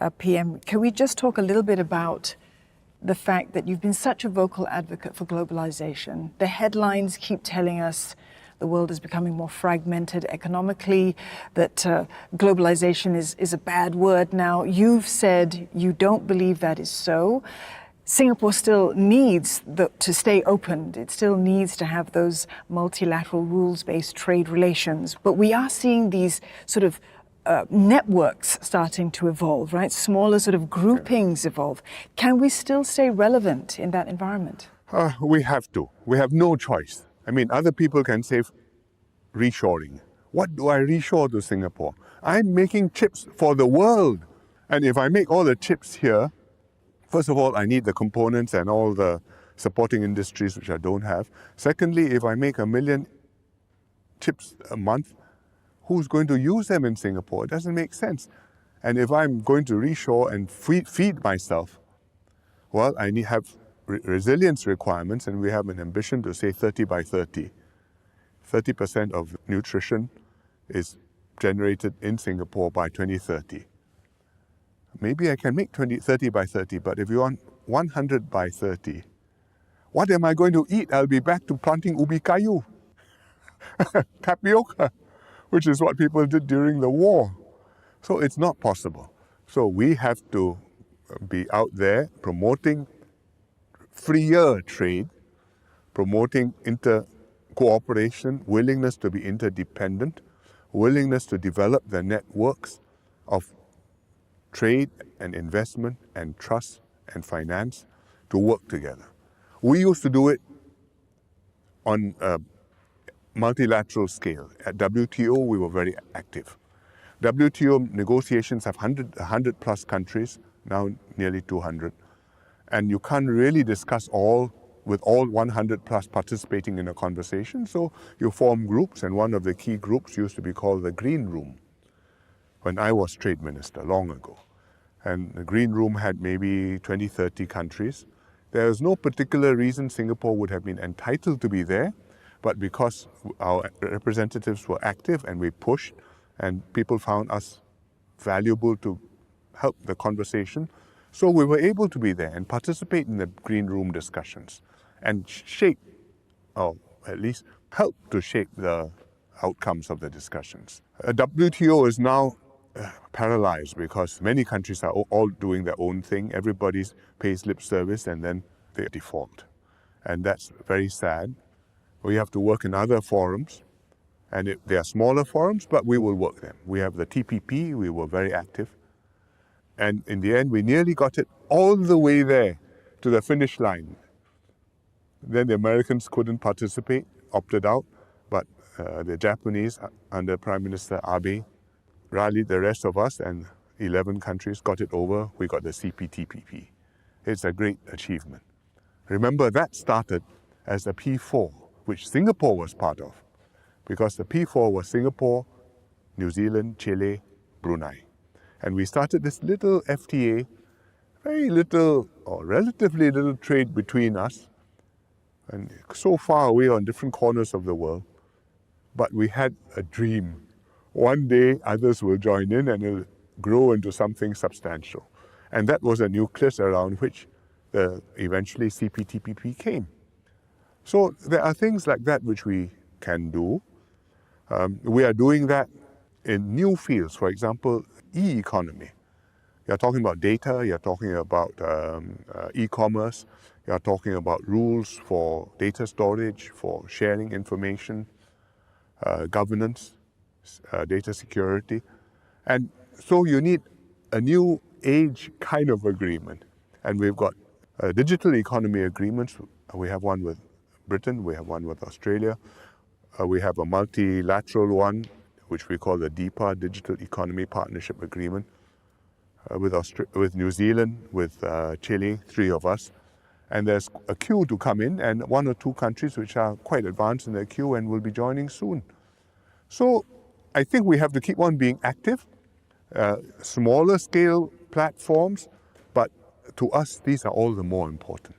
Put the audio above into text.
PM. Can we just talk a little bit about the fact that you've been such a vocal advocate for globalization? The headlines keep telling us the world is becoming more fragmented economically, that globalization is a bad word now. You've said you don't believe that is so. Singapore still needs to stay open. It still needs to have those multilateral rules-based trade relations. But we are seeing these sort of networks starting to evolve, right? Smaller sort of groupings evolve. Can we still stay relevant in that environment? We have to. We have no choice. I mean, other people can say reshoring. What do I reshore to Singapore? I'm making chips for the world. And if I make all the chips here, first of all, I need the components and all the supporting industries, which I don't have. Secondly, if I make 1 million chips a month, who's going to use them in Singapore? It doesn't make sense. And if I'm going to reshore and feed myself, well, I need have resilience requirements, and we have an ambition to say 30 by 30. 30% of nutrition is generated in Singapore by 2030. Maybe I can make 30 by 30, but if you want 100 by 30, what am I going to eat? I'll be back to planting ubi kayu, tapioca, which is what people did during the war. So it's not possible. So we have to be out there promoting freer trade, promoting cooperation, willingness to be interdependent, willingness to develop the networks of trade and investment and trust and finance to work together. We used to do it on a multilateral scale. At WTO, we were very active. WTO negotiations have 100 plus countries, now nearly 200. And you can't really discuss with all 100 plus participating in a conversation. So you form groups, and one of the key groups used to be called the Green Room when I was Trade Minister long ago. And the Green Room had maybe 20, 30 countries. There was no particular reason Singapore would have been entitled to be there, but because our representatives were active and we pushed, and people found us valuable to help the conversation, so we were able to be there and participate in the Green Room discussions and shape, or at least help to shape the outcomes of the discussions. WTO is now paralyzed because many countries are all doing their own thing. Everybody pays lip service and then they default. And that's very sad. We have to work in other forums, and they are smaller forums, but we will work them. We have the TPP, we were very active. And in the end, we nearly got it all the way there to the finish line. Then the Americans couldn't participate, opted out, but the Japanese, under Prime Minister Abe, rallied the rest of us, and 11 countries got it over. We got the CPTPP. It's a great achievement. Remember, that started as the P4, which Singapore was part of, because the P4 was Singapore, New Zealand, Chile, Brunei. And we started this little FTA, very little or relatively little trade between us, and so far away on different corners of the world. But we had a dream. One day others will join in and it'll grow into something substantial. And that was a nucleus around which eventually CPTPP came. So there are things like that which we can do. We are doing that in new fields. For example, e-economy. You're talking about data, you're talking about e-commerce, you're talking about rules for data storage, for sharing information, governance, data security. And so you need a new age kind of agreement. And we've got digital economy agreements. We have one with Britain, we have one with Australia. We have a multilateral one, which we call the DEPA, Digital Economy Partnership Agreement, with New Zealand, with Chile, 3 of us. And there's a queue to come in, and 1 or 2 countries which are quite advanced in their queue and will be joining soon. So I think we have to keep on being active, smaller scale platforms, but to us, these are all the more important.